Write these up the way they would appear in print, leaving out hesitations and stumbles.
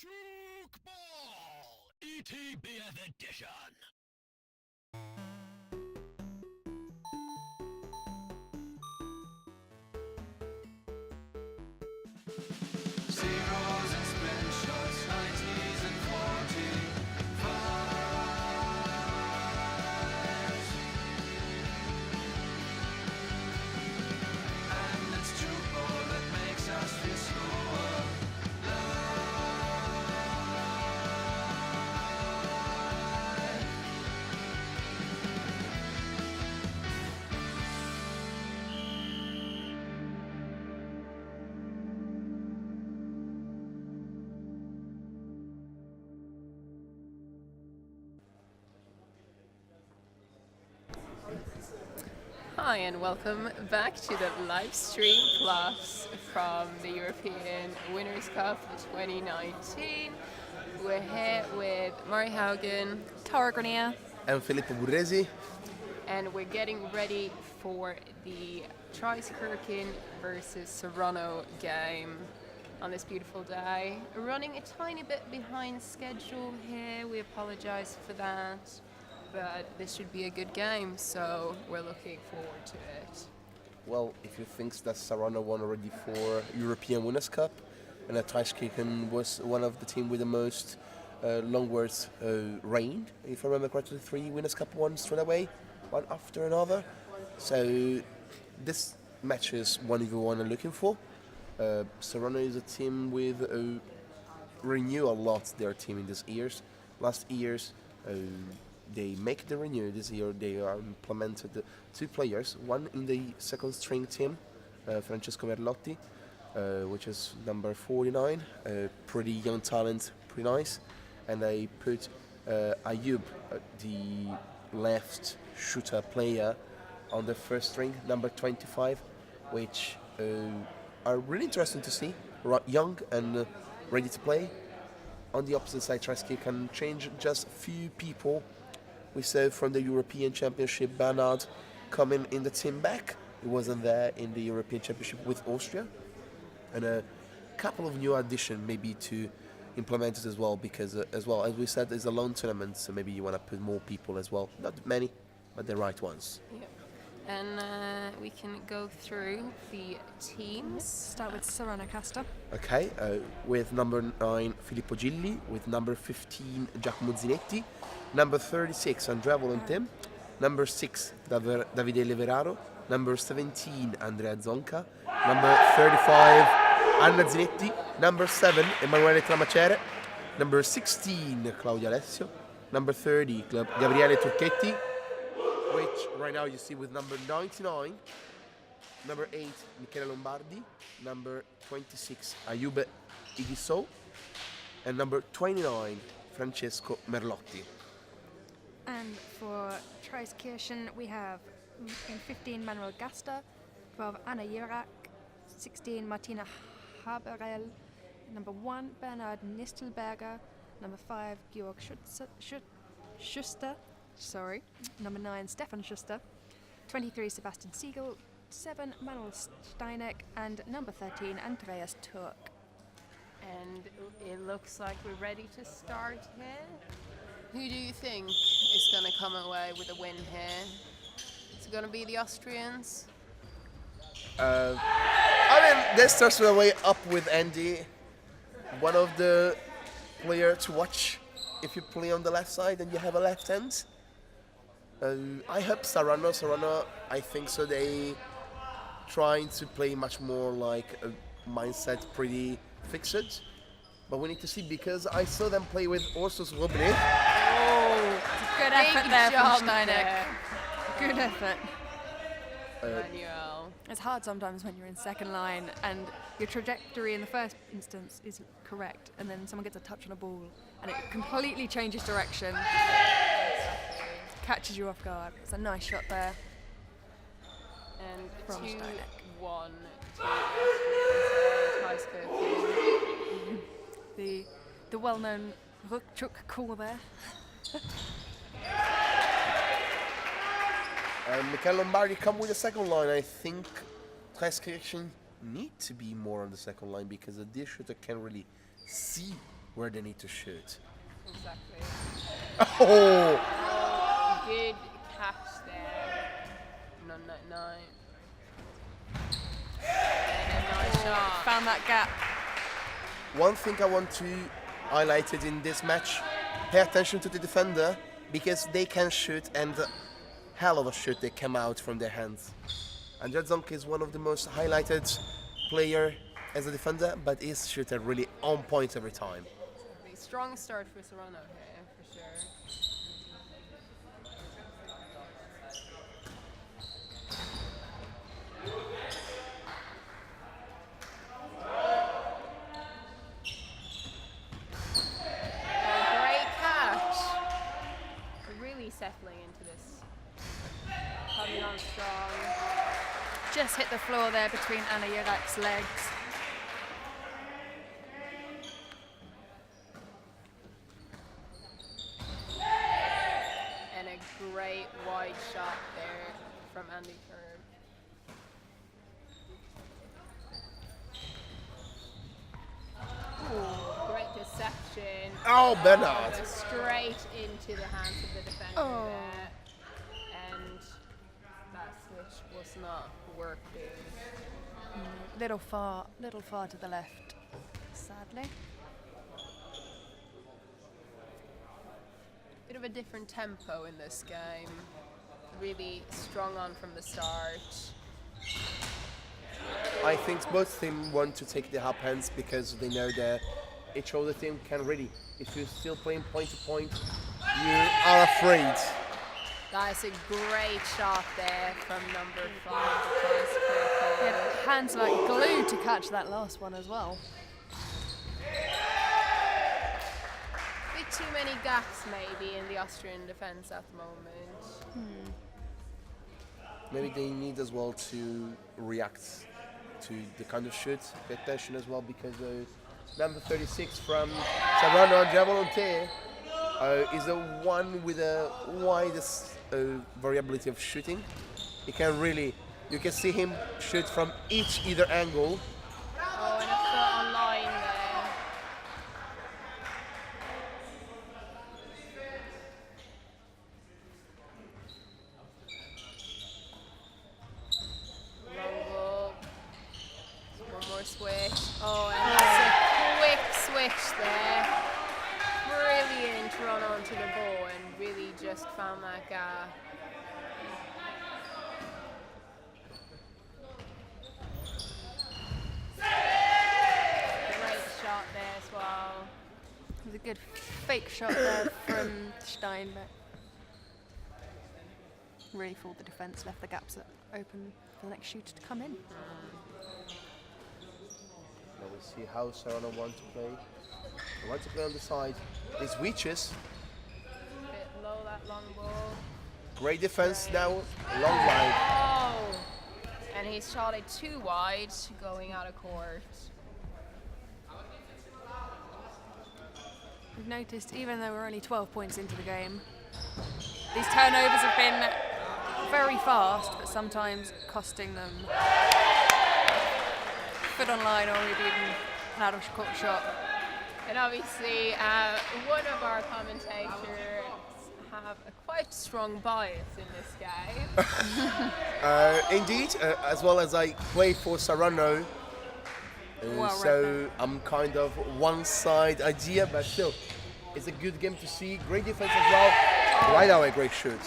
Tchoukball! ETBF Edition! Zeros and spin shots, 90s and 45s. And it's tchoukball that makes us feel slower. Hi and welcome back to the live stream plus from the European Winners' Cup 2019. We're here with Mari Haugen, Tara Grenier. And Filippo Burresi. and we're getting ready for the Traiskirchen versus Saronno game on this beautiful day. Running a tiny bit behind schedule here, we apologize for that. But this should be a good game, so we're looking forward to it. Well, if you think that Saronno won already for European Winners' Cup, and that Traiskirchen was one of the team with the most long-worth reign, if I remember correctly, 3 Winners' Cup won straight away, one after another. So this match is one everyone are looking for. Saronno is a team with renew a lot their team in these years. Last years, they make the renew. This year they are implemented 2 players, one in the second string team, Francesco Merlotti, which is number 49, pretty young talent, pretty nice, and they put Ayub, the left shooter player, on the first string, number 25, which are really interesting to see, young and ready to play. On the opposite side, Traiskirchen can change just few people. We saw from the European Championship Bernard coming in the team back. He wasn't there in the European Championship with Austria. And a couple of new additions maybe to implement it as well, because as we said, it's a long tournament, so maybe you want to put more people as well. Not many, but the right ones. Yeah. And we can go through the teams. Start with Saronno Castor. Okay, with number 9 Filippo Gilli, with number 15 Giacomo Zinetti, number 36 Andrea Volonté, number 6 Davide Leveraro, number 17 Andrea Zonca, number 35 Anna Zinetti, number 7 Emanuele Tramacere, number 16 Claudia Alessio, number 30 Gabriele Turchetti, which right now you see with number 99, number 8 Michele Lombardi, number 26 Ayub Igiso, and number 29 Francesco Merlotti. And for Traiskirchen, we have in 15 Manuel Gasta, 12 Anna Jirak, 16 Martina Haberel, number 1 Bernard Nistelberger, number 5 Georg Schuster, number 9 Stefan Schuster, 23 Sebastian Siegel, 7 Manuel Steineck, and number 13 Andreas Turk. And it looks like we're ready to start here. Who do you think is going to come away with a win here? Is it going to be the Austrians? This starts the way up with Andy, one of the players to watch if you play on the left side and you have a left hand. I hope Saronno, I think so. They trying to play much more like a mindset pretty fixed. But we need to see, because I saw them play with Ursus Roblet. Oh, good effort there from Steineck. Good effort. Manuel. It's hard sometimes when you're in second line and your trajectory in the first instance is correct, and then someone gets a touch on a ball and it completely changes direction. Catches you off guard. It's a nice shot there. And From 2-1 Steineck. to Traiskirchen. The well-known RuckTchouk call there. Michele Lombardi come with the second line. I think Traiskirchen need to be more on the second line, because the deer shooter can't really see where they need to shoot. Exactly. Oh! Good catch there. No, 99. And a nice shot. Found that gap. One thing I want to highlight it in this match, pay attention to the defender, because they can shoot, and a hell of a shoot they come out from their hands. And Jadzonk is one of the most highlighted player as a defender, but his shoot are really on point every time. A strong start for Saronno here, for sure. Great catch. Really settling into this. Coming on strong. Just hit the floor there between Anna Jurak's legs. And a great wide shot there from Andy Kerr. Ooh, great deception. Oh, Bernard! Straight into the hands of the defender there. And that switch was not working. Little far to the left, sadly. Bit of a different tempo in this game. Really strong on from the start. I think both teams want to take the up hands because they know that each other team can really, if you're still playing point to point, you are afraid. That's a great shot there from number 5. He had hands like glue to catch that last one as well. Bit too many gaps maybe in the Austrian defense at the moment. Maybe they need as well to react to the kind of shoot, pay attention as well, because number 36 from Saronno, Javolonté, is the one with the widest variability of shooting. He can really, you can see him shoot from either angle. Oh, and a foot on line there. Long ball. One more switch. Oh, and that's a quick switch there. Brilliant run onto the ball and really just found that gap. Great shot there as well. It was a good fake shot there from Stein, but really fooled the defence, left the gaps open for the next shooter to come in. Now we'll see how Saronno want to play. They want to play on the side. He switches. Bit low that long ball. Great defense now. Long line. Oh! And he shot it too wide, going out of court. We've noticed, even though we're only 12 points into the game, these turnovers have been very fast, but sometimes costing them foot on line or maybe even an out of court shot. And obviously, one of our commentators have a quite strong bias in this game. Indeed, as well as I play for Saronno, Well, so I'm kind of one side idea, but still, it's a good game to see. Great defense as well. Right now, a great shoot.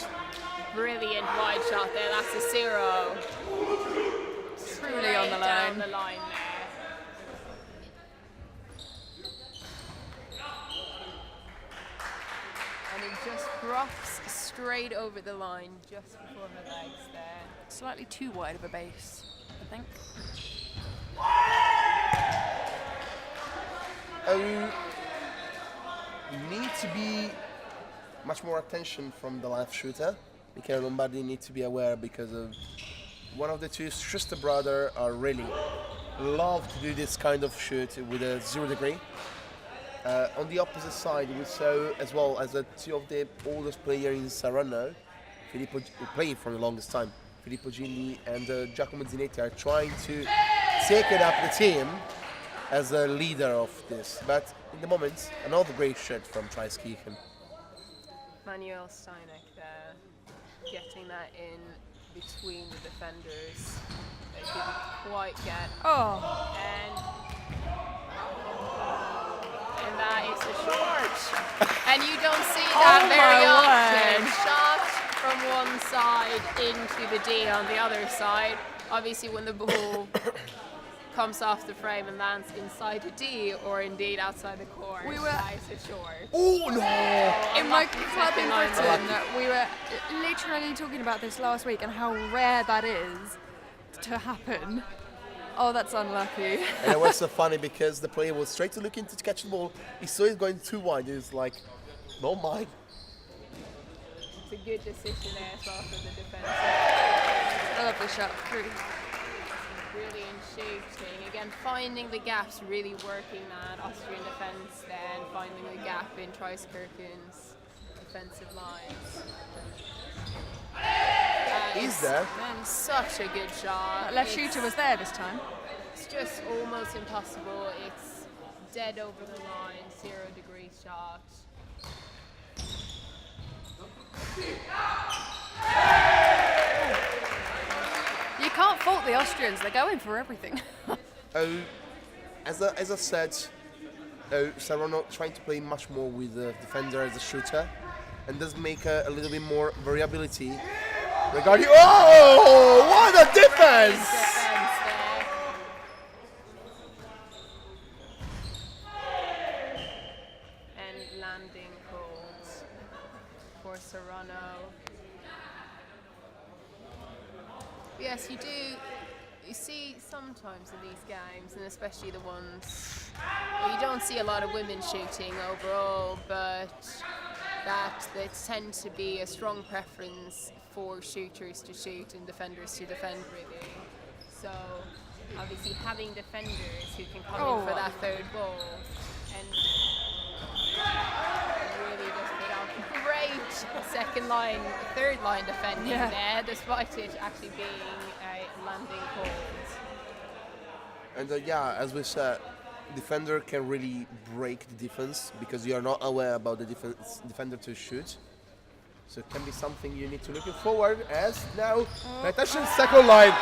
Brilliant wide shot there. That's a 0. Truly on the Down line. the line there. And it just drops straight over the line just before her legs there. Slightly too wide of a base, I think. Need to be much more attention from the left shooter. Michele Lombardi need to be aware because of one of the two sister brother are really love to do this kind of shoot with a 0 degree. On the opposite side, we saw as well as two of the oldest players in Saronno, Filippo, who played for the longest time, Filippo Gilli and Giacomo Zinetti are trying to take it up the team. as a leader of this. But in the moment, another great shot from Traiskirchen. Manuel Steinek there, getting that in between the defenders. They didn't quite get. Oh, And that is a short. And you don't see that Oh very my often. word. Shot from one side into the D on the other side. Obviously, when the ball comes off the frame and lands inside the D or indeed outside the court, We were- that is a short. Oh no! in my Unlucky club in second line Britain, ball. we were literally talking about this last week and how rare that is to happen. Oh, that's unlucky. And it was so funny because the player was straight to look into to catch the ball. He saw it going too wide. He was like, "Don't mind." It's a good decision there as well for the defense. I love the shot. Really. Brilliant shooting. Again, finding the gaps, really working that Austrian defence there and finding the gap in Traiskirchen's defensive lines. He's there. Such a good shot. That left It's- shooter was there this time. It's just almost impossible. It's dead over the line, 0-degree shot. You can't fault the Austrians. They're going for everything. As I said, Saronno trying to play much more with the defender as a shooter, and does make a little bit more variability regarding. Oh, what a defense! Defense there. And landing calls for Saronno. Yes, you do. You see sometimes in these games, and especially the ones where you don't see a lot of women shooting overall, but that there tend to be a strong preference for shooters to shoot and defenders to defend, really. So obviously having defenders who can come in for that third ball and really just put out great second line, third line defending there, despite it actually being a landing call. And as we said, defender can really break the defense because you are not aware about the defender to shoot. So it can be something you need to look forward as now. Pay attention, second line.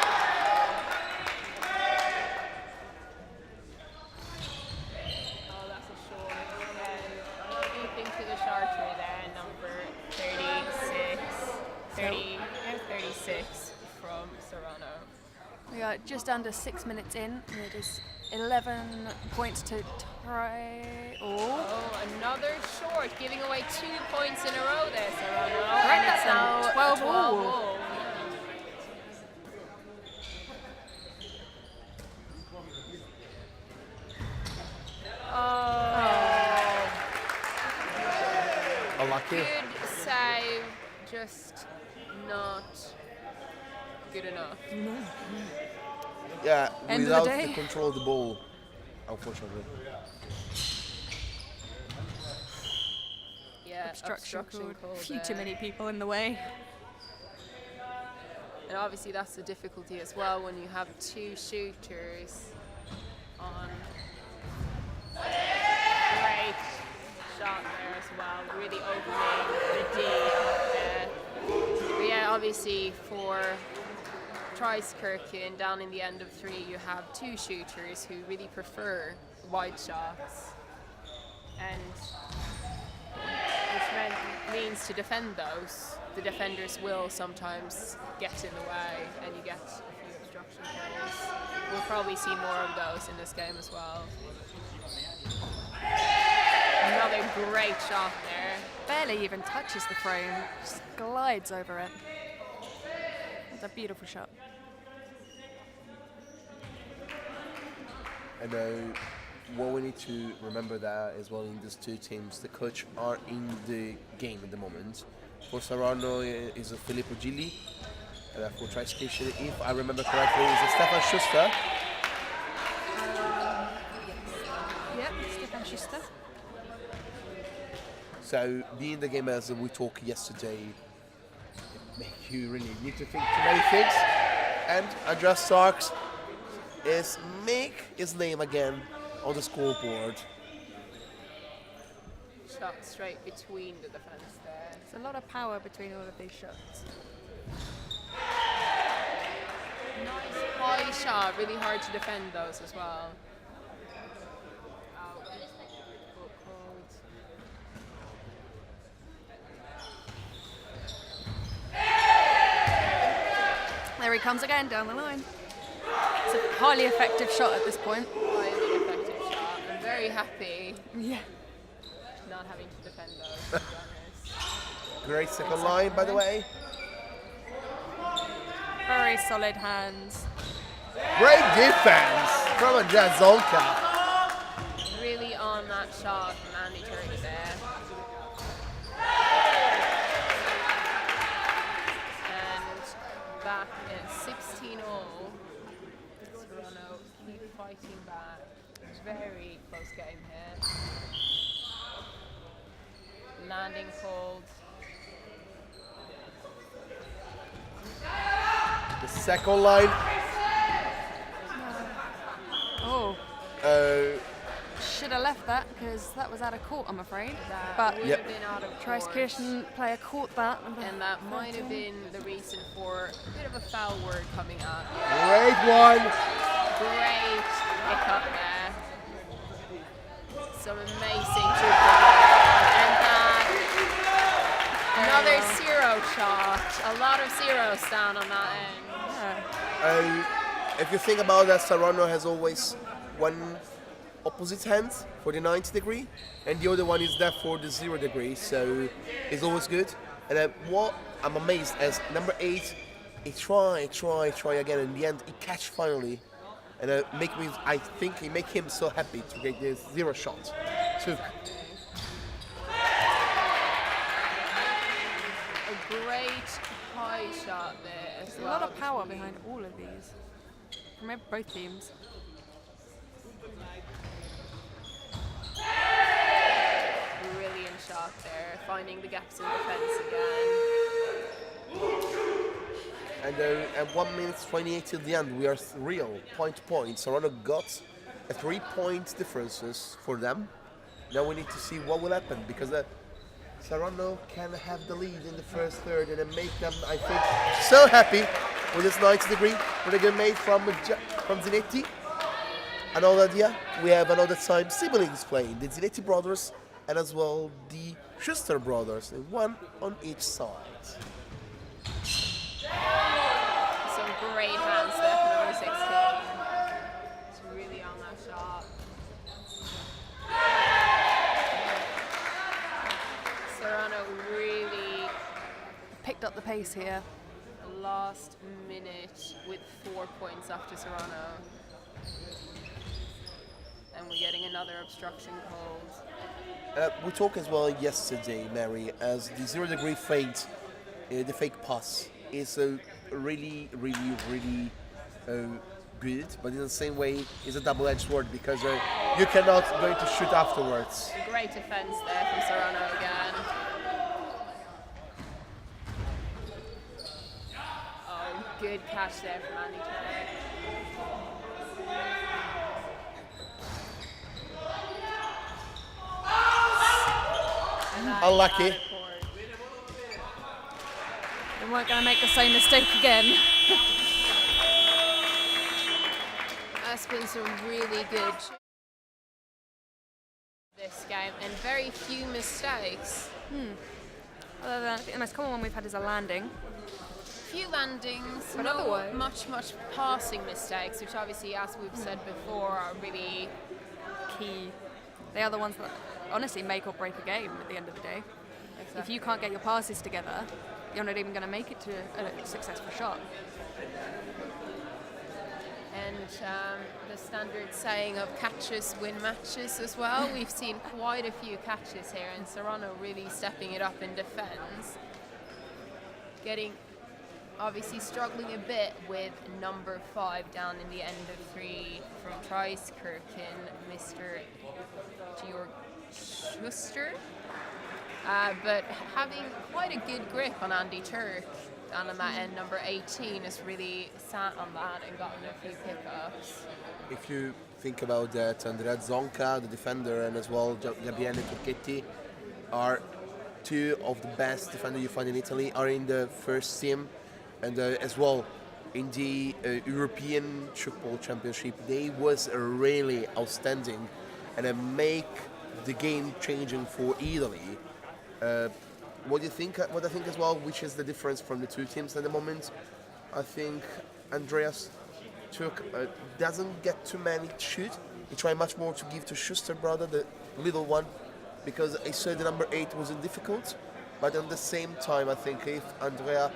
Oh, that's a short. And keeping to the charter there, number 36 from Saronno. We are just under 6 minutes in, and it is 11 points to try. Oh, another short, giving away 2 points in a row there, Saronno. Correct, And it's now and 12 a all. 12 all. Unlucky. Good save, just not good enough. Yeah, End of the without day. the control of the ball, unfortunately. Yeah, Obstruction call called. Few there. too many people in the way. And obviously that's the difficulty as well when you have 2 shooters on. Great shot there as well, really opening the D up there. But yeah, obviously for Traiskirchen, down in the end of 3, you have 2 shooters who really prefer wide shots. And which means to defend those, the defenders will sometimes get in the way and you get a few obstruction goals. We'll probably see more of those in this game as well. Another great shot there. Barely even touches the frame, just glides over it. It's a beautiful shot. And what we need to remember that as well in these 2 teams, the coach are in the game at the moment. For Saronno is Filippo Gilli, and for Traiskirchen, if I remember correctly, is Stefan Schuster. Yep, Stefan Schuster. So being the game as we talked yesterday, it makes you really need to think too many things. And Andreas Starks is make his name again on the scoreboard. Shot straight between the defense there. There's a lot of power between all of these shots. Nice high shot, really hard to defend those as well. There he comes again down the line. It's a highly effective shot at this point. Highly effective shot. I'm very happy Yeah. not having to defend those, to be honest. Great second line, by the way. Very solid hands. Great defense from Andrea Zonka. Really on that shot from Andy Turkey there. And back at 16-all. Saronno keep fighting back. Very close game here. Landing called. The second line. Oh, Uh, should have left that because that was out of court, I'm afraid. That But would Yep. have been out of court. Traiskirchen player caught that. And that might have been the reason for a bit of a foul word coming out. great one. Great pickup there. Some amazing tchoukball. And another zero shot. A lot of zeros down on that end. If you think about that, Saronno has always one opposite hand for the 90 degree, and the other one is there for the 0 degree, so it's always good. And what I'm amazed as number 8, he try again, and in the end he catch finally, and I think he make him so happy to get the 0 shot. So A great high shot there as There's well. a lot of power behind all of these from both teams. Brilliant shot there, finding the gaps in defense again. and 1 minute 28 till the end, we are real point to point. Saronno got a 3-point differences for them. Now we need to see what will happen, because Saronno can have the lead in the first third and then make them, I think, so happy with this 90 degree. What they're made from Zinetti. Another idea, we have another time siblings playing, the Zinetti brothers and as well the Schuster brothers, and one on each side. Some great hands there from number 16. It's really on that shot. Saronno really Picked up the pace here. last minute with 4 points after Saronno. And we're getting another obstruction called. We talked as well yesterday, Mary, as the 0 degree fake, the fake pass is really good, but in the same way, it's a double-edged sword, because you cannot going to shoot afterwards. Great defense there from Saronno again. Oh, good catch there from Andy Turner. Unlucky. They weren't going to make the same mistake again. That's been some really good this game, and very few mistakes. Other than, I think the most common one we've had is a landing. Few landings, But no otherwise- much passing mistakes, which obviously, as we've said before, are really Key. They are the ones that honestly make or break a game at the end of the day. If you can't get your passes together, you're not even going to make it to a successful shot. And the standard saying of catches win matches as well. We've seen quite a few catches here, and Saronno really stepping it up in defence. Obviously struggling a bit with number 5 down in the end of 3 from Traiskirchen, Mr. Georg Schuster. But having quite a good grip on Andy Turk. And on that end, number 18 has really sat on that and gotten a few pickups. If you think about that, Andrea Zonka, the defender, and as well Gabriele Turchetti are two of the best defenders you find in Italy, are in the first team, and as well in the European Tchoukball Championship. They was really outstanding and make the game changing for Italy. What do you think? What I think as well, which is the difference from the two teams at the moment? I think Andreas doesn't get too many to shoot. He tried much more to give to Schuster brother, the little one, because I said the number 8 wasn't difficult. But at the same time, I think if Andrea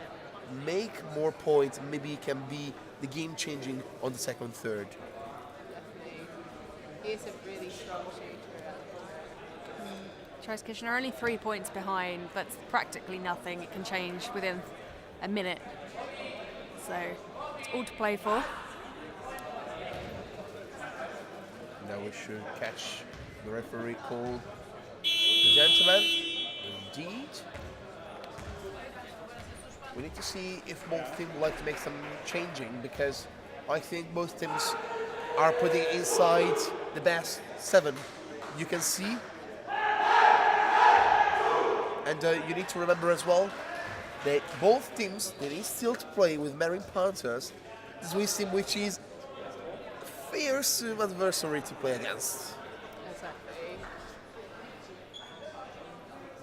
make more points, maybe he can be the game changing on the second, third. Definitely. He is a really strong shooter. Traiskirchen are only 3 points behind. That's practically nothing. It can change within a minute. So it's all to play for. Now we should catch the referee call. The gentleman, indeed. We need to see if both teams would like to make some changing, because I think both teams are putting inside the best 7 you can see. And you need to remember as well that both teams, they need still to play with Marine Panthers, the Swiss team, which is a fearsome adversary to play against. Exactly.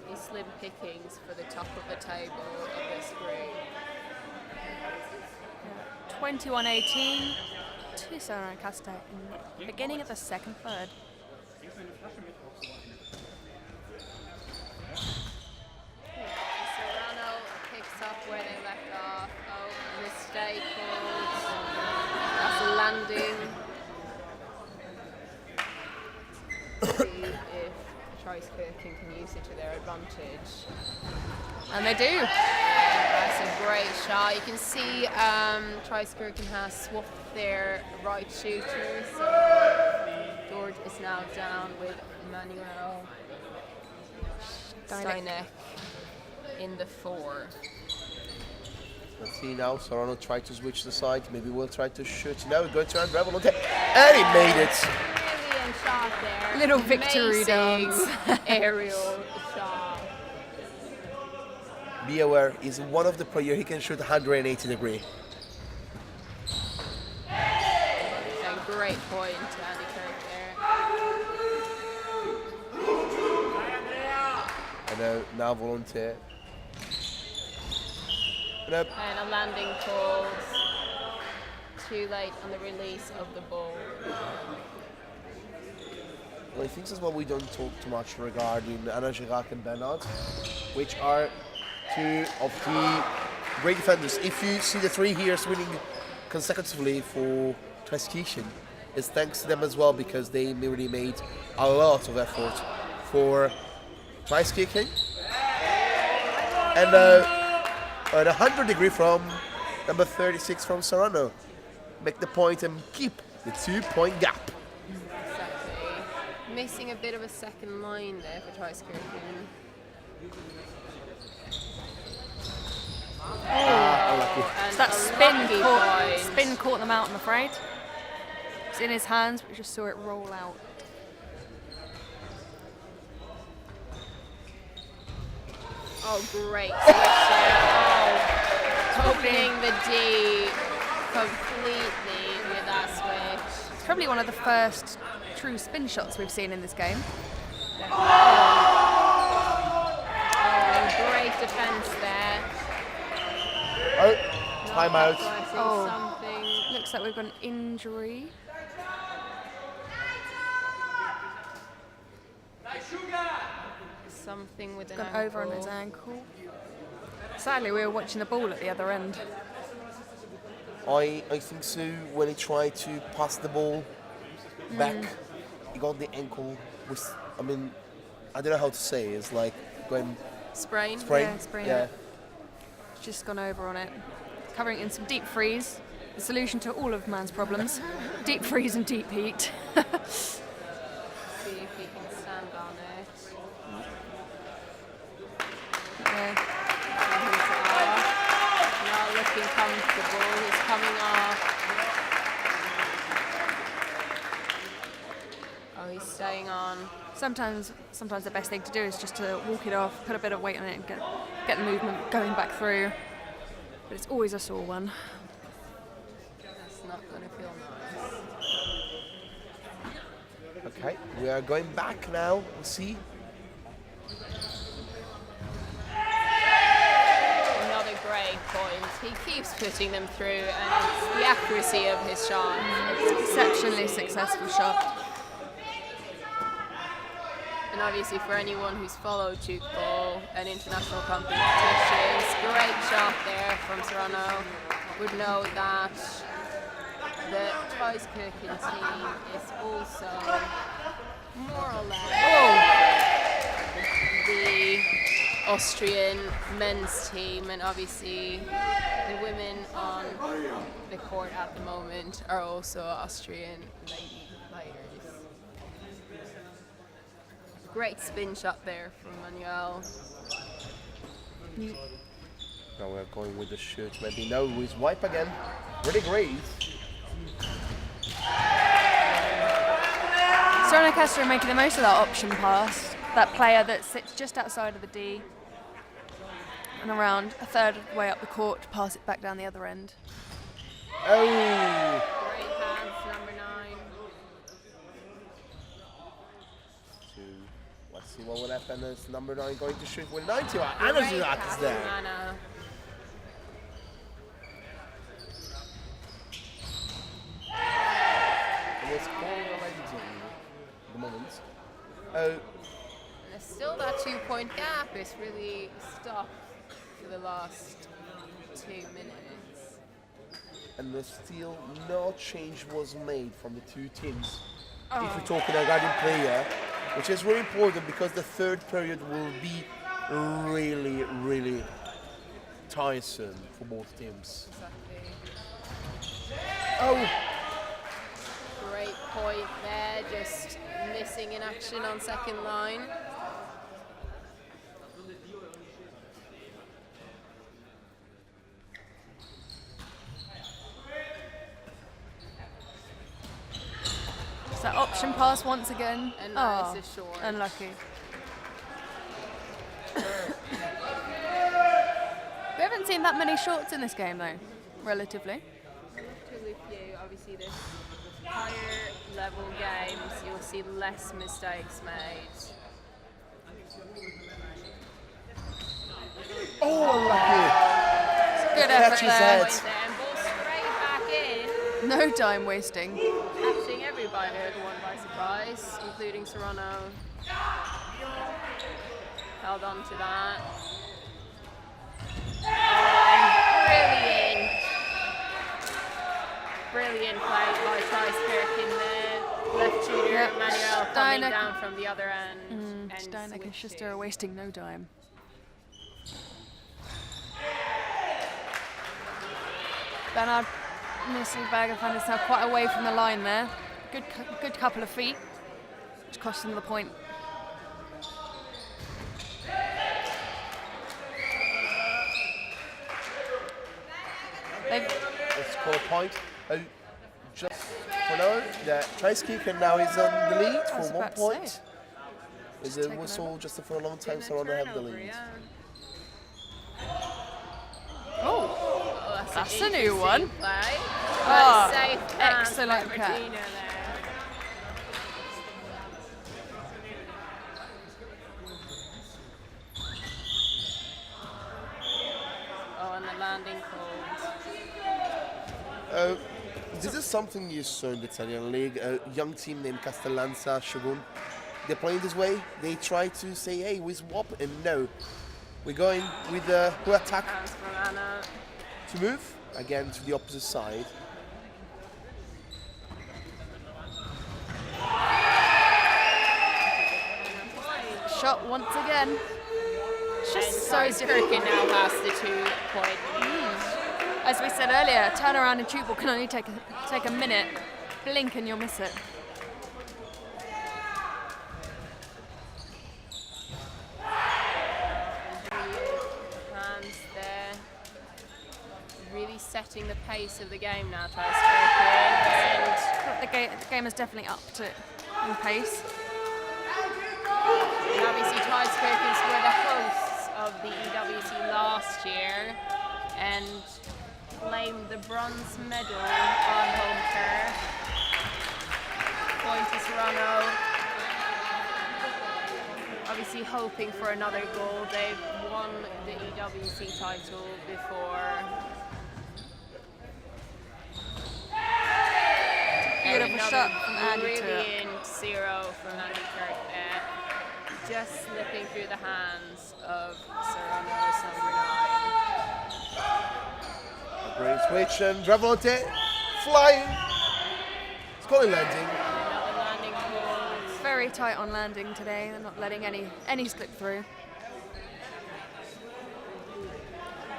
These slim pickings for the top of the table of this group. 21-18 to Saronno Castor in the beginning of the second third. Saronno picks up where they left off. Oh, mistake called. That's a landing. See if Traiskirchen can use it to their advantage. And they do. That's a great shot. You can see Traiskirchen has swapped their right shooter. So George is now down with Manuel Steineck in the 4. Let's see now, Saronno tried to switch the side, maybe we'll try to shoot. Now we're going to unravel, okay, and he made it! Brilliant shot there. Little victory Amazing dance. aerial shot. Be aware, he's one of the players, he can shoot 180 degree. And great point to Andy Kirk there. And now Volonté. And And a landing called too late on the release of the ball. well, I think as well we don't talk too much regarding Anna Girac and Bernard, which are two of the great defenders. If you see the 3 here winning consecutively for Traiskirchen, it's thanks to them as well, because they really made a lot of effort for Traiskirchen. And at 100 degree from number 36 from Saronno. Make the point and keep the 2-point gap. Exactly. Missing a bit of a second line there for Traiskirchen. Unlucky. And That a spin lucky caught, point. caught them out, I'm afraid. It's in his hands, but we just saw it roll out. Oh, great switch there. Oh, opening the D completely with that switch. It's probably one of the first true spin shots we've seen in this game. Oh, great defense there. Oh, timeout. Oh. Something. Looks like we've got an injury. Something with an Gone ankle. over on his ankle. Sadly, we were watching the ball at the other end. I think so. When he tried to pass the ball back, he got the ankle. I mean, I don't know how to say. It's like going Sprain. sprain. Yeah, sprain. Yeah. Just gone over on it. Covering it in some deep freeze. The solution to all of man's problems. Deep freeze and deep heat. See if he can stand on it. Yeah. looking comfortable. He's coming off. Oh, he's staying on. Sometimes the best thing to do is just to walk it off, put a bit of weight on it, and get the movement going back through. But it's always a sore one. That's not going to feel nice. Okay, we are going back now. We'll see. Another great point. He keeps putting them through, and it's the accuracy of his shot. It's an exceptionally successful shot. And obviously for anyone who's followed Tchoukball and international competitions, great shot there from Saronno. Would know that the Traiskirchen team is also more or less the Austrian men's team, and obviously the women on the court at the moment are also Austrian lady players. Great spin shot there from Manuel. Now we're going with the shoot. Maybe no, with wipe again. Really great. Saronno Castor are making the most of that option pass. That player that sits just outside of the D and around a third of the way up the court to pass it back down the other end. Oh! Great hands, number 9. Let's see what will happen as number 9 going to shoot with 90. Anna's is there. Anna. And it's calling already at the moment. Oh, And there's still that 2-point gap. It's really stopped for the last 2 minutes. and there's still no change was made from the two teams. If we're talking regarding player, which is really important because the third period will be really, really tiresome for both teams. Exactly. Oh! Great point there, just missing in action on second line. It's that option pass once again. And now it's a short. Unlucky. We haven't seen that many shorts in this game though, relatively. Relatively few. Obviously, this higher level games, you'll see less mistakes made. Oh, unlucky! Good effort Catches there. head. And ball straight back in. No time wasting. Catching everybody one by surprise, including Saronno. Held on to that. Brilliant. Brilliant play by Traiskirchen there. Left shooter Yep. Manuel coming Steiner- down from the other end. And Steiner and switching. Schuster are wasting no time. Bernard Nisselberger found himself quite away from the line there. Good couple of feet, which cost him the point. Let's score a point. Just for now, the Traiskirchen now is on the lead I was for 1 about to point. say. Is Just a taken whistle just for a long time, Been a Saronno have the turnover, lead. yeah. Oh, Oh, That's an a new one. interesting play. Oh, But safe pass excellent by cut. Regina there. Oh, and the landing called. This is something you saw in the Italian league. A young team named Castellanza Shogun. They're playing this way. They try to say, hey, we swap, and no. We're going with the attack Hands from Anna. to move again to the opposite side. shot once again. It's just so Traiskirchen difficult. now has the 2-point lead. As we said earlier, turnaround in Tchoukball can only take a minute. Blink and you'll miss it. Hands there. Really setting the pace of the game now, Traiskirchen, and But the game is definitely upped it in pace. obviously Traiskirchen were the hosts of the EWC last year and claimed the bronze medal on home turf. Point to Saronno. Obviously hoping for another goal. They've won the EWC title before. Beautiful shot from Andy Turk. Brilliant zero from Andy Turk there. Just slipping through the hands of Saronno's number 9. Great switch and Dravolte flying. Scully landing. Another landing goal. It's very tight on landing today. They're not letting any slip through.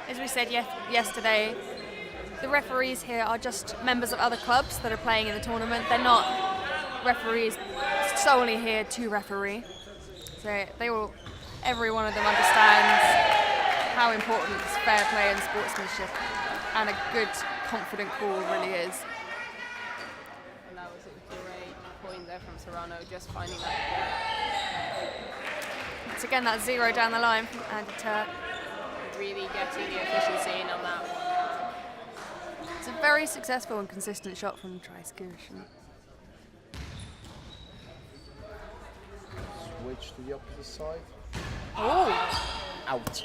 As we said yesterday, the referees here are just members of other clubs that are playing in the tournament. They're not referees solely here to referee. So every one of them understands how important fair play and sportsmanship and a good, confident call really is. And that was a great point there from Saronno, just finding that It's again that zero down the line from Andy Turk. really getting the efficiency in on that one. It's a very successful and consistent shot from Traiskirchen. Switch to the opposite side. Oh! Out.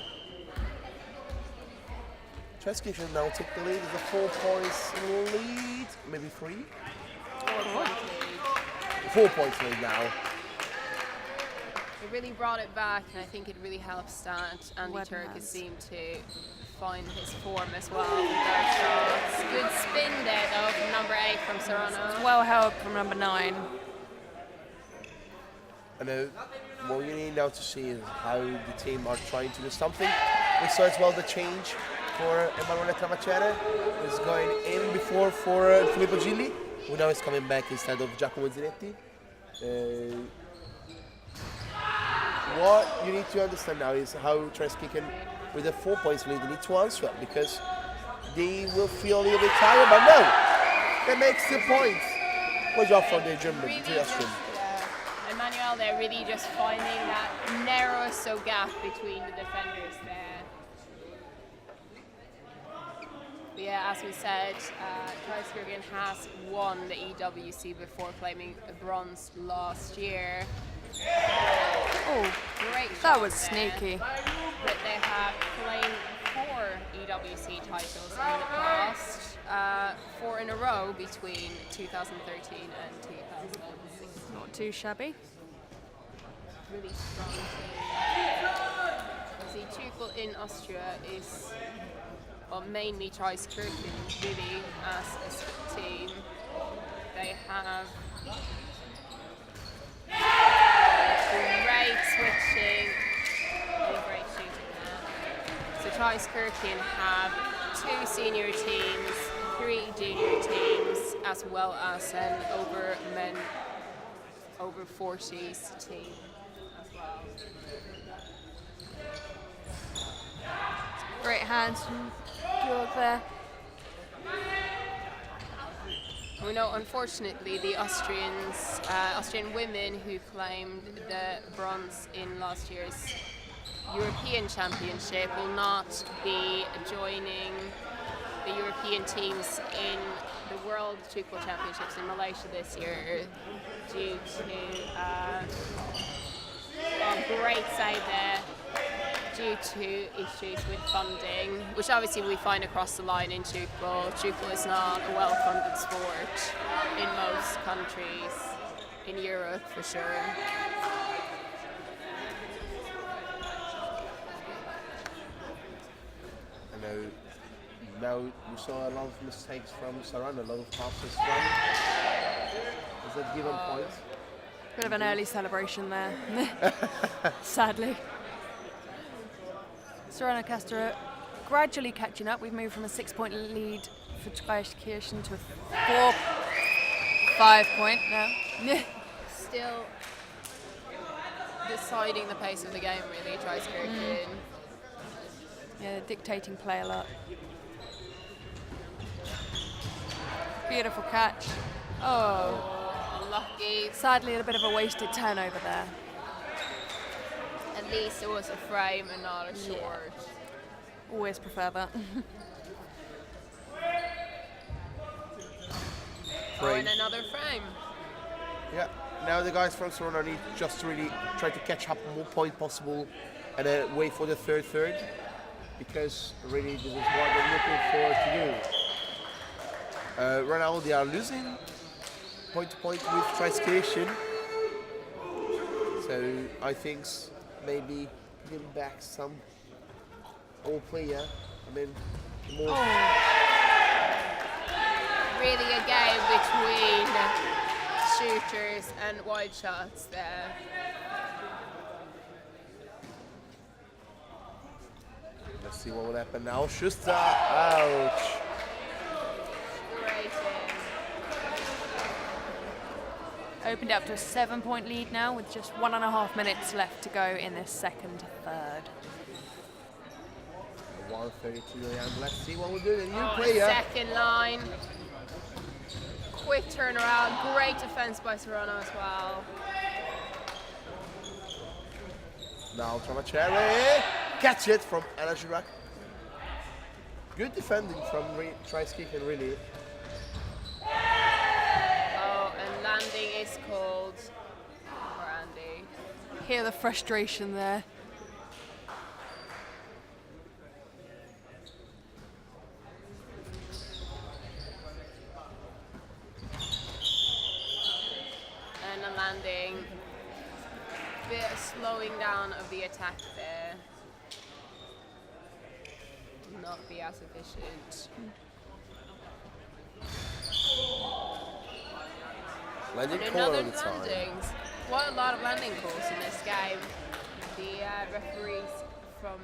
Traiskirchen now take the lead. It's a 4 points lead. Maybe 3? 4 points lead now. It really brought it back, and I think it really helps that Andy Web Turk has hands. seemed to find his form as well with their shots. Good spin there though from number 8 from Saronno. Well held from number 9. I know what you need now to see is how the team are trying to do something. We saw as well the change for Emanuele Camacere, who's going in before for Filippo Gilli, who now is coming back instead of Giacomo Zinetti. What you need to understand now is how Traiskirchen, with a 4 points lead, they need to answer it because they will feel a little bit tired, but no, that makes the point. Good job from the German, the Austrian. Emmanuel there really just finding that narrow gap between the defenders there. But yeah, as we said, Traiskirchen has won the EWC before claiming a bronze last year. Oh, Great that shot was there. sneaky. But they have claimed 4 EWC titles in the past, 4 in a row between 2013 and 2016. Not too shabby. Really strong team. See, Tchoukball in Austria is, well, mainly Traiskirchen really as a team. They have great switching and great shooting there. So Traiskirchen have 2 senior teams, 3 junior teams, as well as an over 40s team as well. Great hands from Georg there. We know, unfortunately, the Austrian women who claimed the bronze in last year's European Championship will not be joining the European teams in the World Tchoukball Championships in Malaysia this year due to a great side there. Due to issues with funding, which obviously we find across the line in Tchoukball. Tchoukball is not a well-funded sport in most countries, in Europe for sure. I know now we saw a lot of mistakes from Saronno, a lot of passes from. Is that given point? Bit of an early celebration there, sadly. Saronno Castor gradually catching up. We've moved from a 6-point lead for Traiskirchen to a 4-5 point now. Still deciding the pace of the game, really, Traiskirchen. Yeah, dictating play a lot. Beautiful catch. Oh, Unlucky. sadly a bit of a wasted turnover there. At least it was a frame and not a Yeah. short. Always prefer that. Oh, and another frame. Yeah. Now the guys from Saronno need just to really try to catch up more point possible and then wait for the third, because really this is what they're looking forward to do. Right now they are losing point to point with Traiskirchen. So I think maybe giving back some old player. I mean, more. Really a game between shooters and wide shots there. Let's see what will happen now. Schuster, ouch. Great game. Opened up to a 7-point lead now with just 1.5 minutes left to go in this second third. 132 and let's see what we'll do. The new Oh, player. second line. Quick turnaround. Great defense by Saronno as well. Now Travaceri. Catch it from Anna Girac. Good defending from Traiskirchen, really. Oh, and landing is called for Andy. Hear the frustration there. And a landing. Bit of slowing down of the attack there. Not be as efficient. Landing And corner another on the time. landings. What a lot of landing calls in this game. The referees from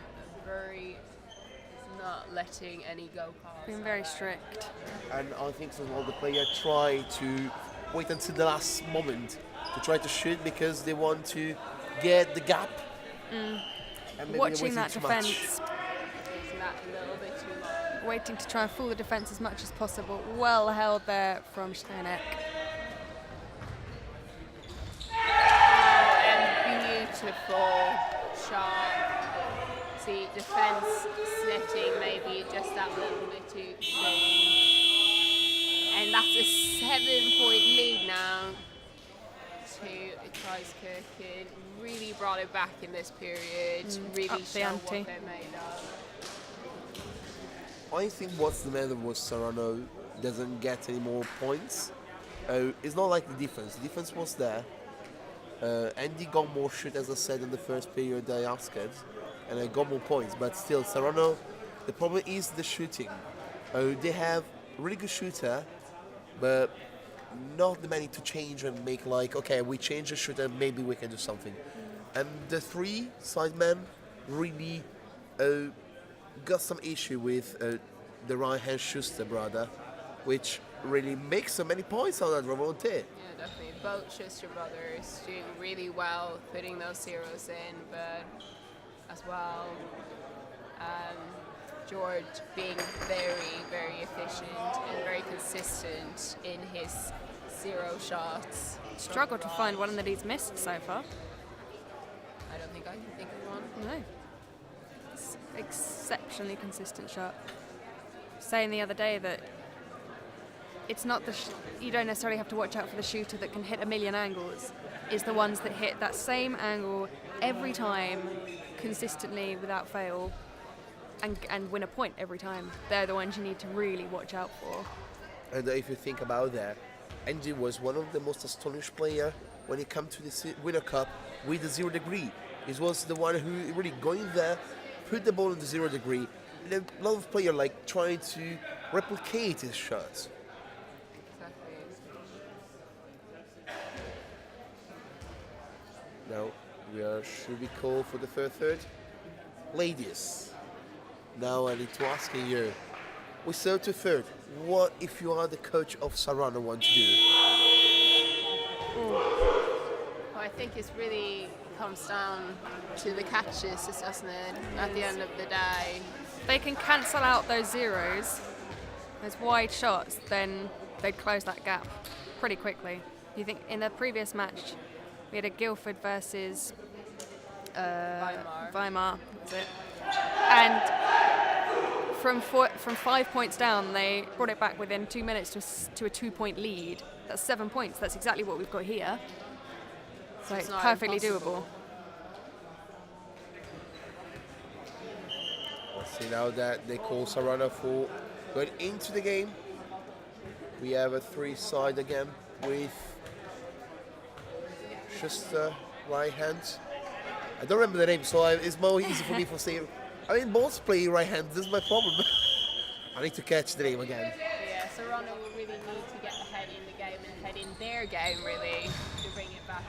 Bury is not letting any go past. Been very strict. And I think as well the player try to wait until the last moment to try to shoot because they want to get the gap. And maybe they're Watching waiting that too much. defence, Isn't that a little bit too long? waiting to try and fool the defence as much as possible. Well held there from Steineck. And beautiful shot. See, defense setting maybe just that little bit too soon. And that's a 7-point lead now to Traiskirchen. Really brought it back in this period. Really up the show what ante. they're made of. I think what's the matter with Saronno doesn't get any more points. It's not like the defense. The defense was there. Andy got more shoot, as I said in the first period I asked it, and I got more points. But still, Saronno, the problem is the shooting. They have really good shooter, but not the many to change and make like, okay, we change the shooter, maybe we can do something. And the three side men really got some issue with the right hand Schuster brother, which really makes so many points on that revolté. Yeah, definitely. Both Schuster brothers doing really well, putting those zeros in, but as well, George being very, very efficient and very consistent in his zero shots. Struggled to find one that he's missed so far. I don't think I can think of one. No. It's exceptionally consistent shot. Saying the other day that it's not you don't necessarily have to watch out for the shooter that can hit a million angles. It's the ones that hit that same angle every time, consistently without fail, and win a point every time. They're the ones you need to really watch out for. And if you think about that, Andy was one of the most astonished player when it came to the Winter Cup with the 0 degree. He was the one who really going there, put the ball in the 0 degree, and a lot of players like trying to replicate his shots. Exactly. Now should we call for the third? Ladies, now I need to ask you. We saw to third. What if you are the coach of Saronno want to do? Well, I think it really comes down to the catches, doesn't it? At the end of the day. They can cancel out those zeros, those wide shots, then they'd close that gap pretty quickly. You think in the previous match, we had a Guildford versus Weimar, was it? And from 5 points down, they brought it back within 2 minutes to a 2-point lead. That's 7 points. That's exactly what we've got here. So it's perfectly doable. Let's see now that they call Saronno for going into the game. We have a 3-side again with just right hand. I don't remember the name, so it's more easy for me to say. I mean, both play right hand. This is my problem. I need to catch the name again. Yeah, Saronno will really need to get ahead in the game and head in their game, really, to bring it back.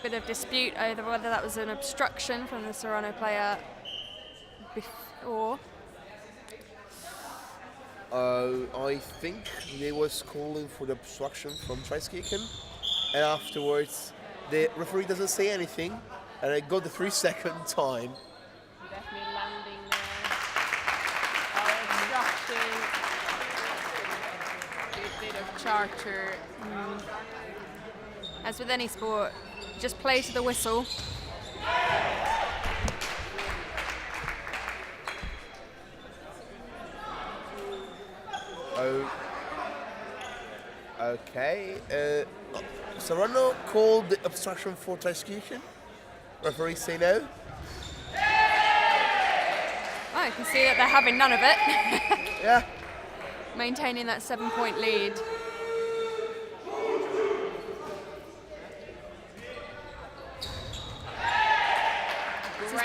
Bit of dispute over whether that was an obstruction from the Saronno player before. I think they was calling for the obstruction from Traiskirchen, and afterwards the referee doesn't say anything, and I got the 3-second time. Definitely landing there. Obstruction. A bit of charter. As with any sport, just play to the whistle. Okay. Saronno called the obstruction for Traiskirchen. Referee say no. Oh, you can see that they're having none of it. Yeah. Maintaining that 7-point lead. This is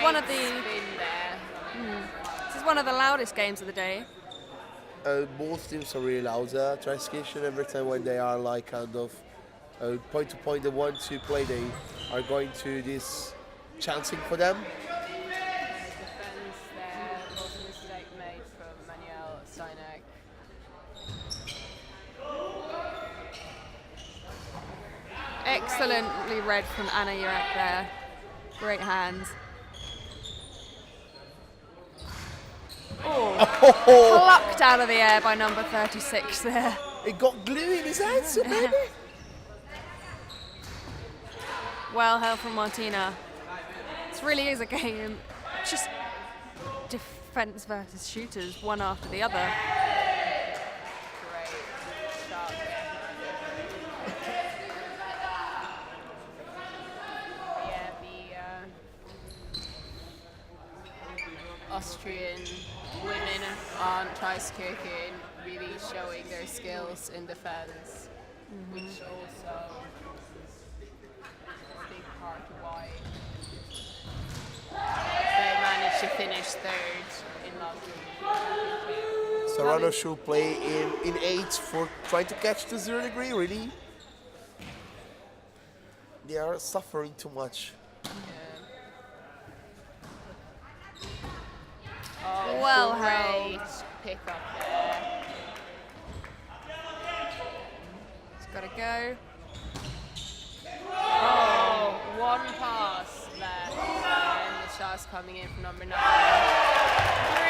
one of the loudest games of the day. Both teams are really loud. Traiskirchen, every time when they are like kind of point to point, they want to play, they are going to this chanting for them. Defense there, was a mistake made from Manuel Steinek. Excellently read from Anna Jurak there. Great hands. Oh, plucked out of the air by number 36 there. It got glue in his hands, baby. Well held from Martina. This really is a game, just defense versus shooters, one after the other. Great shot. Yeah, the Austrian women on Traiskirchen really showing their skills in defense, which also a big part of why they managed to finish third in London. Saronno should play in 8 for trying to catch the 0 degree, really. They are suffering too much. Oh, well great held. pick up there. It's got to go. Oh, one pass left, and the shot's coming in from number 9.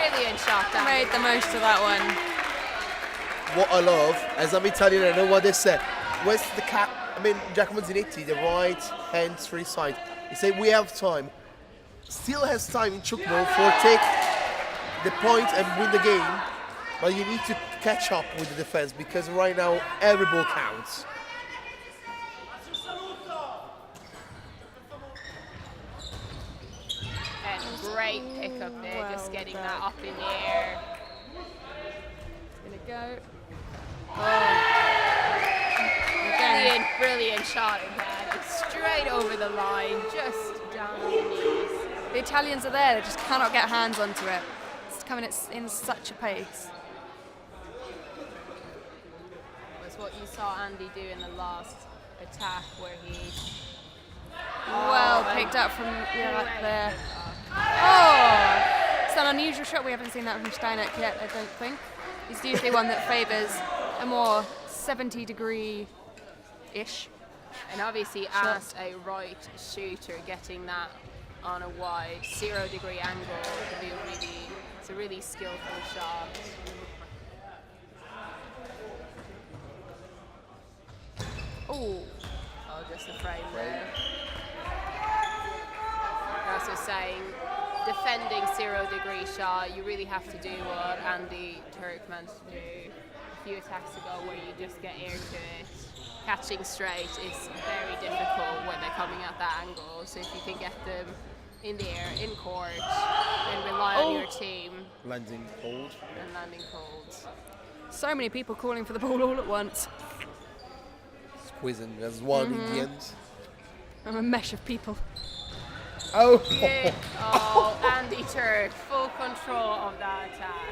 Brilliant shot. That Made the most of that one. What I love, as I'm Italian, I know what they said. Where's the cap? I mean, Giacomo Zinetti, the right hand 3 side. He said we have time. Still has time in Tchoukball for take the point and win the game, but you need to catch up with the defense because right now every ball counts. And great pick up there, Well just getting done. that up in the air. Gonna go. Brilliant shot again. It's straight over the line, just down on the knees. The Italians are there, they just cannot get hands onto it. It's coming in such a pace. Was what you saw Andy do in the last attack where he Well picked up from Jurak there. Oh! It's an unusual shot. We haven't seen that from Steinek yet, I don't think. It's usually one that favours a more 70-degree-ish And obviously, as a right shooter, getting that on a wide 0-degree angle can be it's a really skillful shot. Oh, just the frame there. As I was saying, defending 0-degree shot, you really have to do what Andy Turk managed to do a few attacks ago, where you just get air to it. Catching straight is very difficult when they're coming at that angle, so if you can get them in the air, in court, and rely on your team. Landing cold. And landing cold. So many people calling for the ball all at once. Squeezing. There's one in the end. I'm a mesh of people. Oh! Yeah. Oh, Andy Turk, full control of that attack.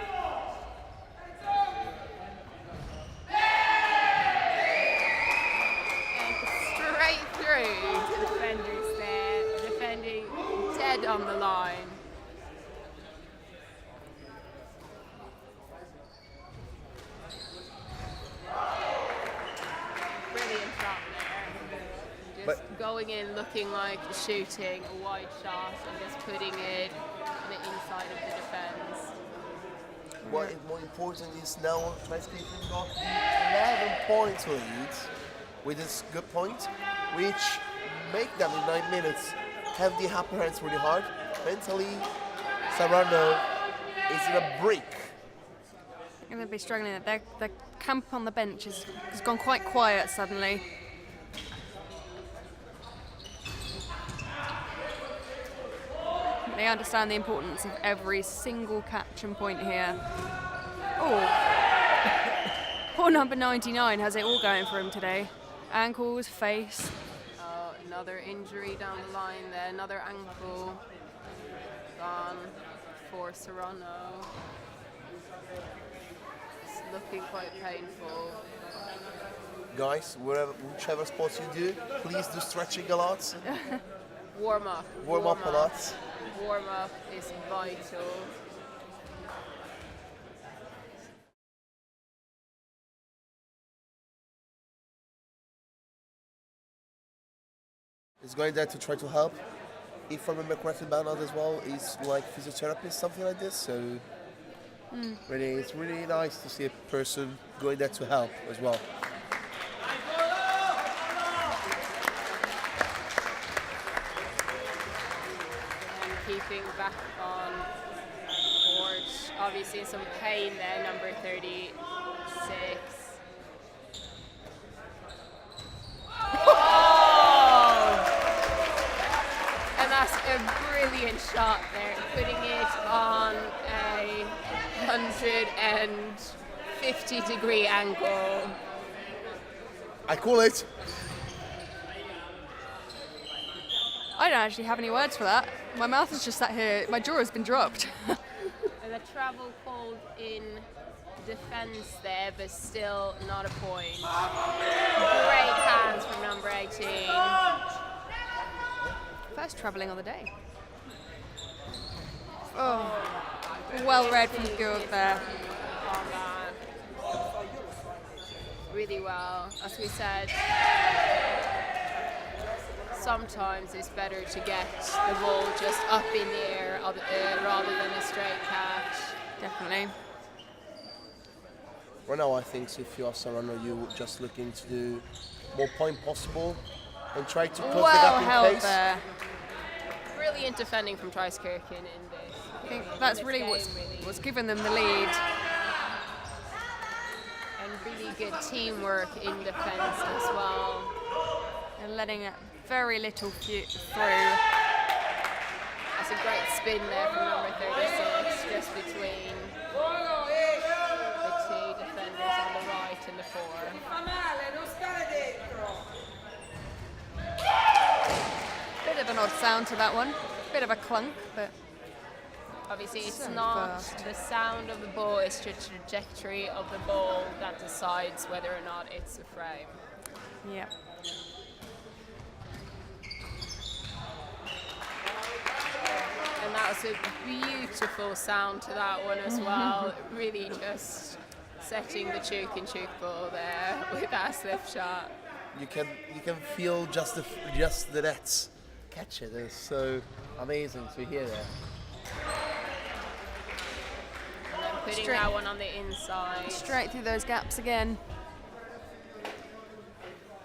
And straight through to the defenders there, defending dead on the line. Brilliant shot there. Just going in, looking like shooting a wide shot and just putting it in the inside of the defense. What is more important is now Traiskirchen got 11 points lead with this good point, which make them in 9 minutes have the upper hands really hard. Mentally, Saronno is in a break. And they'll be struggling. Their camp on the bench has gone quite quiet suddenly. They understand the importance of every single catch and point here. Oh, poor number 99 has it all going for him today. Ankles, face. Oh, another injury down the line there, another ankle gone for Saronno. It's looking quite painful. Guys, whichever sports you do, please do stretching a lot. Warm up. Warm up a lot. Warm up is vital. He's going there to try to help. If I remember correctly, Bernard as well is like physiotherapist, something like this. So really, it's really nice to see a person going there to help as well. Keeping back on court. Obviously in some pain there, number 36. Oh! And that's a brilliant shot there, putting it on a 150-degree angle. I call it. I don't actually have any words for that. My mouth is just sat here. My jaw has been dropped. And the travel called in defence there, but still not a point. Great hands from number 18. First travelling on the day. Oh, well read from Georg there. On that. Really well. As we said, sometimes it's better to get the ball just up in the air rather than a straight catch. Definitely. Right now, I think if you are Saronno, you're just looking to do more point possible and try to close the Well gap held in pace. there. Brilliant defending from Traiskirchen in this. I think that's really what's given them the lead. And really good teamwork in defence as well. And letting it very little through. That's a great spin there from number 36, just between the two defenders on the right and the 4. Bit of an odd sound to that one. Bit of a clunk, but Obviously, it's so not fast. the sound of the ball, it's the trajectory of the ball that decides whether or not it's a frame. yeah. And that was a beautiful sound to that one as well. Really just setting the Tchouk in Tchoukball there with that slip shot. you can feel just the nets catch it. It's so amazing to hear that. And then putting Straight- that one on the inside. Straight through those gaps again.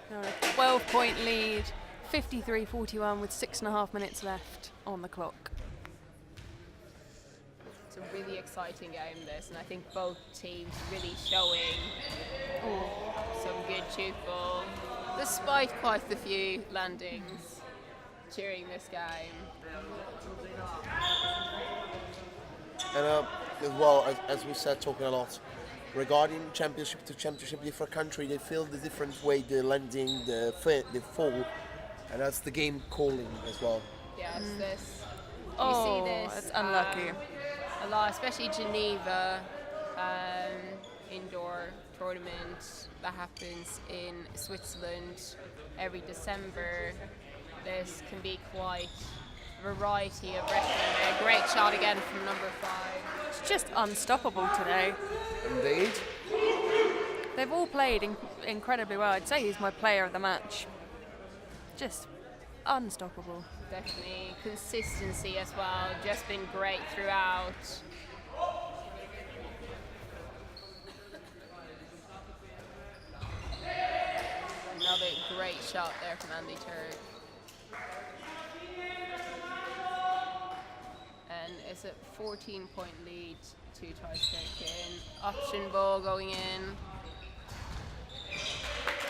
Now a 12-point lead, 53-41 with 6.5 minutes left on the clock. It's a really exciting game, this, and I think both teams really showing some good tchoukball, despite quite a few landings during this game. And as well, as we said, talking a lot regarding championship to championship, different country, they feel the different way the landing, the fall, and that's the game calling as well. Yeah, it's this. You Oh, see this it's unlucky. a lot, especially Geneva indoor tournament that happens in Switzerland every December. This can be quite a variety of wrestling. A great shot again from number 5. It's just unstoppable today. Indeed. They've all played incredibly well. I'd say he's my player of the match. Just unstoppable. Definitely consistency as well, just been great throughout. Another great shot there from Andy Turk. And it's a 14-point lead to Traiskirchen. Option ball going in.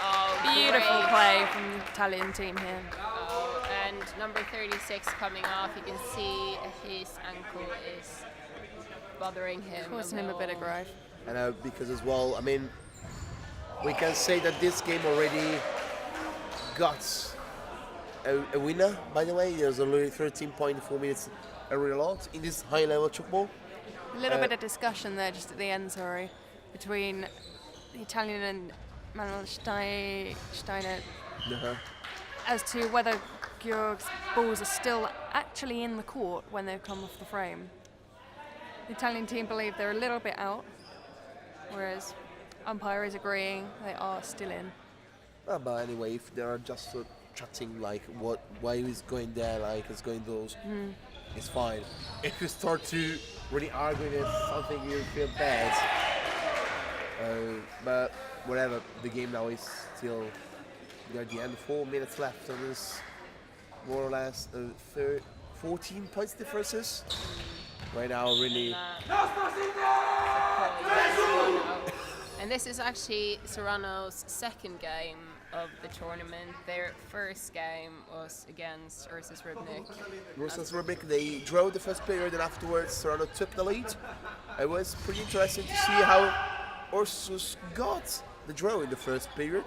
Oh, Beautiful great. play from the Italian team here. Oh, and number 36 coming off. You can see his ankle is bothering him. Causing him a bit of little. grief. And because as well, I mean, we can say that this game already got a winner, by the way. There's already 13.4 minutes a real lot in this high-level tchoukball. A little bit of discussion there just at the end, between the Italian and Manuel Steiner as to whether Georg's balls are still actually in the court when they've come off the frame. The Italian team believe they're a little bit out, whereas umpire is agreeing they are still in. But anyway, if they are just chatting like why is going there, like it's going those, it's fine. If you start to really argue it's something, you feel bad. But whatever, the game now is still at the end. 4 minutes left, so there's more or less 14 points differences. Right now, really. And this is actually Saronno's second game of the tournament. Their first game was against Ursus Rybnik. Versus Rubik, they drew the first period, and afterwards Saronno took the lead. It was pretty interesting to see how Ursus got the draw in the first period.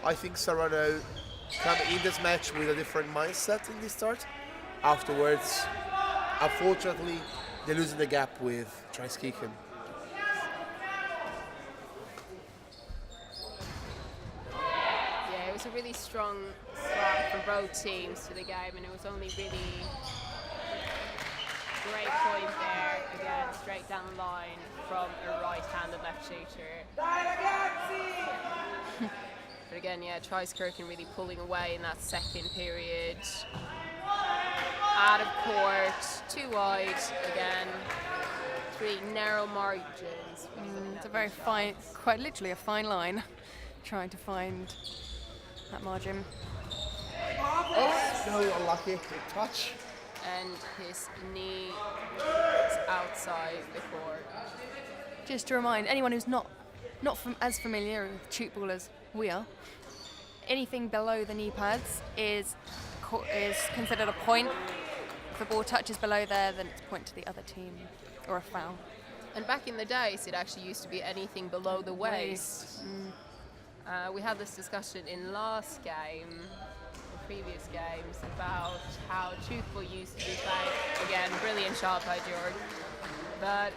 I think Saronno come in this match with a different mindset in the start. Afterwards, unfortunately, they're losing the gap with Traiskirchen. Yeah, it was a really strong start for both teams to the game, and it was only really great point there, again, straight down the line from a right-handed left shooter. But again, yeah, Traiskirchen really pulling away in that second period. Out of court, too wide again. 3 narrow margins. It's a very fine, quite literally a fine line, trying to find that margin. Oh, no, unlucky. Touch. And his knee is outside the court. Just to remind anyone who's not as familiar with tchoukball as we are, anything below the knee pads is considered a point. If the ball touches below there, then it's a point to the other team, or a foul. And back in the days, it actually used to be anything below the waist. We had this discussion in last game, or previous games, about how tchoukball used to be played. Again, brilliant shot by Georg. But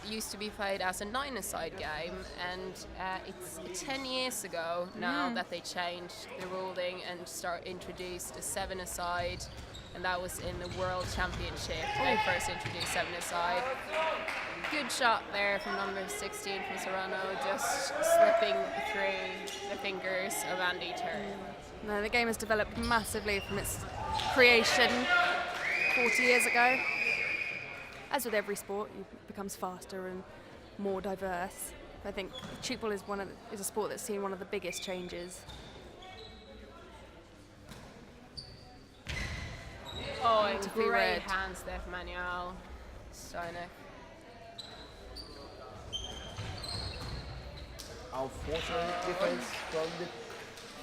used to be played as a 9-a-side game, and it's 10 years ago now that they changed the ruling and introduced a 7-a-side. and that was in the World Championship. They first introduced 7-a-side. Good shot there from number 16 from Saronno, just slipping through the fingers of Andy Turner. No, the game has developed massively from its creation 40 years ago. As with every sport, it becomes faster and more diverse. I think Tchoukball is a sport that's seen one of the biggest changes. Oh, and To be great read. hands there from Manuel Steinek. Unfortunate defense from the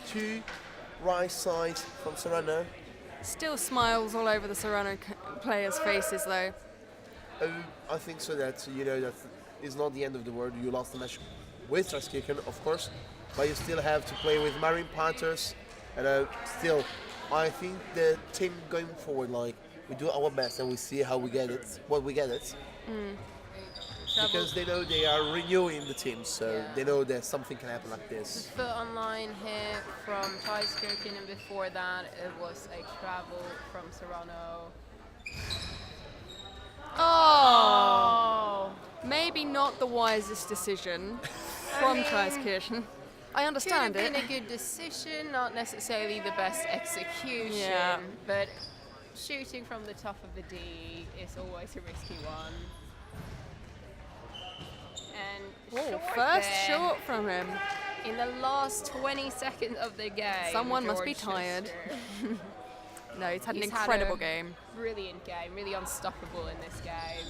two right sides from Saronno. Still smiles all over the Saronno players' faces, though. I think so that that is not the end of the world. You lost the match with Traiskirchen, of course, but you still have to play with Marine Panthers, and still, I think the team going forward, like we do our best and we see how we get it, because they know they are renewing the team, so they know that something can happen like this. Foot on line here from Traiskirchen, and before that it was a travel from Saronno. Oh! Maybe not the wisest decision from Traiskirchen. I understand Could have it. been a good decision, not necessarily the best execution, Yeah. but shooting from the top of the D is always a risky one. And short First there, short from him. in the last 20 seconds of the game. Someone must be George tired. Schuster, No, he's had an He's had incredible a- game. brilliant game, really unstoppable in this game.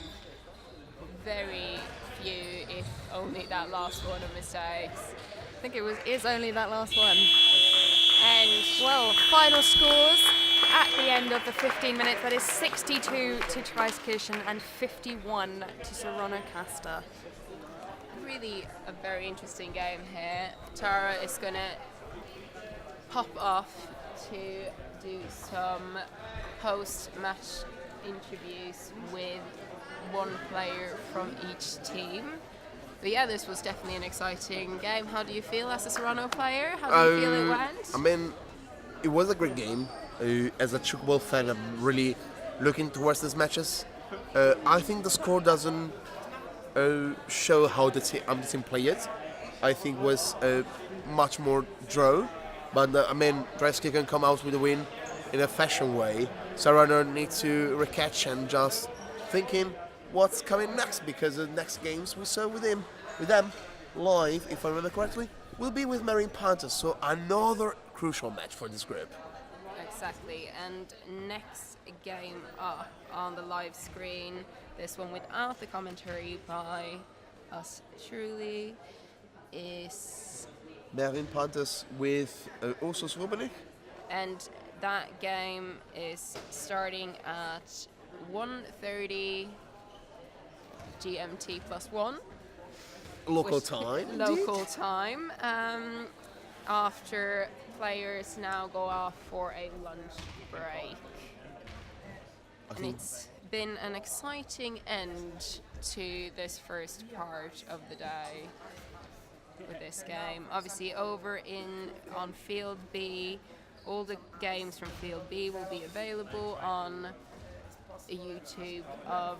Very few, if only that last one, of mistakes. I think is only that last one. And Well, final scores at the end of the 15 minutes. That is 62 to Traiskirchen and 51 to Saronno Castor. really a very interesting game here. Tara is going to pop off to do some post-match interviews with one player from each team. But yeah, this was definitely an exciting game. How do you feel as a Saronno player? How do you feel it went? I mean, it was a great game. As a Tchoukball fan, I'm really looking towards these matches. I think the score doesn't show how the team played it. I think it was much more draw. But I mean, Traiskirchen can come out with a win in a fashion way. Saronno needs to recatch and just thinking what's coming next, because the next games we saw with them live, if I remember correctly, will be with Marine Panthers. So another crucial match for this group. Exactly, and next game up on the live screen, this one without the commentary by us truly, is, Marine Panthers with also Slobonik. and that game is starting at 1:30 GMT +1. Local which- time. Local time. After players now go off for a lunch break. And it's been an exciting end to this first part of the day with this game. Obviously over on Field B, all the games from Field B will be available on the YouTube of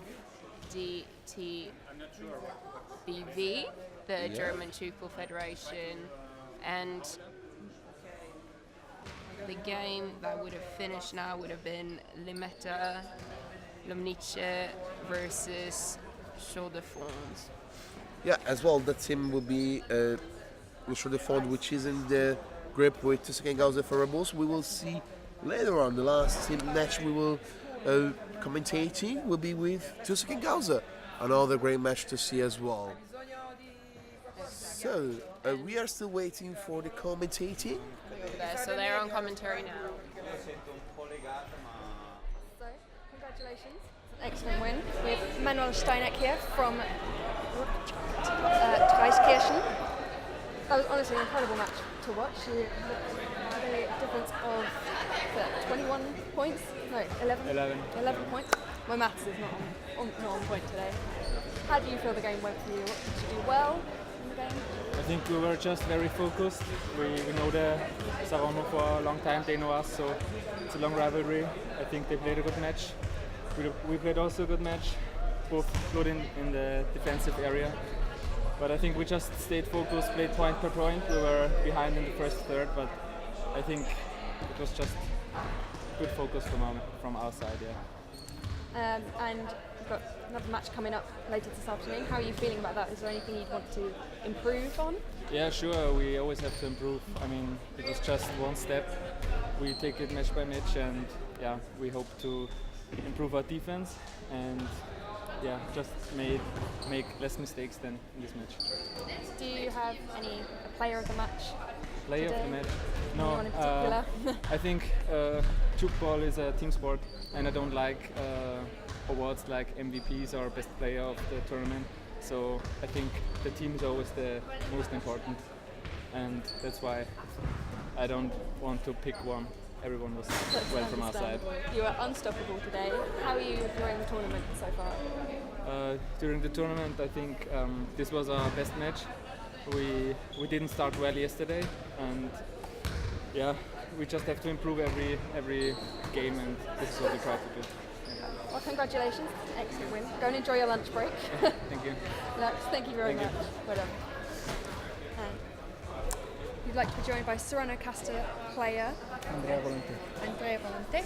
DTBV, the German Tchoukball Federation, and the game that would have finished now would have been Limeta Lomnice versus Chaux de Fonds. Yeah, as well, that team will be Chaux de Fonds, which is in the group with Tchoukball for Rebels. We will see later on the last team match we will commentating will be with Tchoukball. Another great match to see as well. So we are still waiting for the commentating. So they're on commentary now. So, congratulations. Excellent win with Manuel Steinek here from Traiskirchen. That was honestly an incredible match to watch. You had a difference of 21 points? No, 11? 11 points. My maths is not on point today. How do you feel the game went for you? Did you do well in the game? I think we were just very focused. We know the Saronno for a long time, they know us, so it's a long rivalry. I think they played a good match. We played also a good match, both good in the defensive area. But I think we just stayed focused, played point per point. We were behind in the first third, but I think it was just good focus from our side, yeah. And you've got another match coming up later this afternoon. How are you feeling about that? Is there anything you'd want to improve on? Yeah, sure. We always have to improve. I mean, it was just one step. We take it match by match, and yeah, we hope to improve our defense and yeah, just make less mistakes than in this match. Do you have any player of the match? Player today? of the match? Anyone in particular? I think Tchoukball is a team sport, and I don't like awards like MVPs or best player of the tournament. So I think the team is always the most important, and that's why I don't want to pick one. Everyone was well from our side. You were unstoppable today. How are you enjoying the tournament so far? During the tournament, I think this was our best match. We didn't start well yesterday, and yeah, we just have to improve every game, and this is what we try to do. Well, congratulations. Excellent win. Go and enjoy your lunch break. Thank you. Lux, thank you very Thank much. Well done. And you'd like to be joined by Saronno Castor player Andrea Volonté.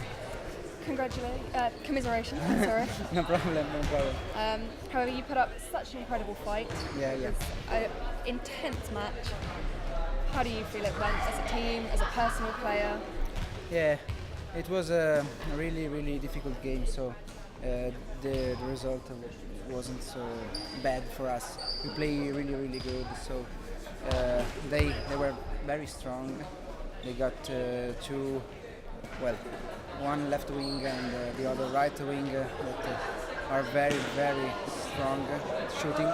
Commiserations. Sorry. No problem. However, you put up such an incredible fight. Yeah. It was an intense match. How do you feel it went as a team, as a personal player? Yeah, it was a really difficult game. So the result wasn't so bad for us. We play really good. So they were very strong. They got one left wing and the other right wing that are very strong at shooting.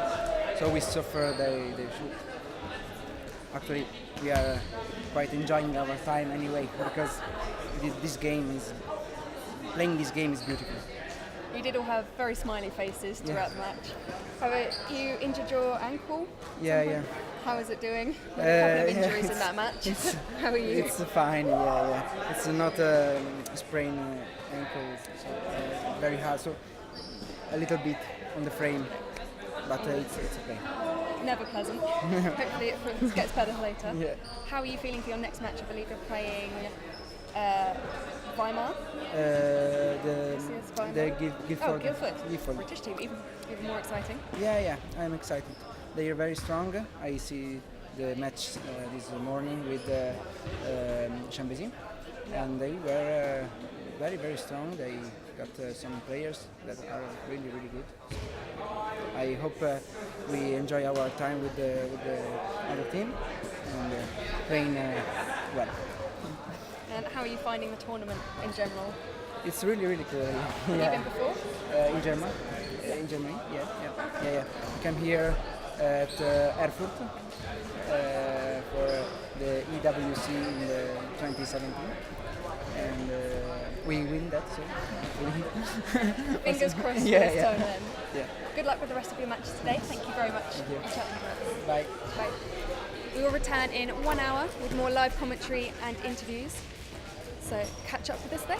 So we suffer they shoot. Actually, we are quite enjoying our time anyway because playing this game is beautiful. You did all have very smiley faces throughout the match. However, you injured your ankle. Yeah. How is it doing? A couple of injuries in that match. How are you? It's fine. Yeah. It's not a sprained ankle. So, very hard. So a little bit on the frame, but it's okay. Never pleasant. Hopefully it gets better later. Yeah. How are you feeling for your next match? I believe you're playing Weimar. Guildford. British team, even more exciting. Yeah, I'm excited. They are very strong. I see the match this morning with Chambézy, and they were very strong. They got some players that are really good. I hope we enjoy our time with the other team and playing well. And how are you finding the tournament in general? It's really cool. Have you been before? In Germany. In Germany, yeah. I came here at Erfurt for the EWC in 2017, and we win that. So fingers crossed for this tournament. Yeah. Good luck with the rest of your matches today. Thank you very much. Thank you. Bye. We will return in 1 hour with more live commentary and interviews. So catch up with us then.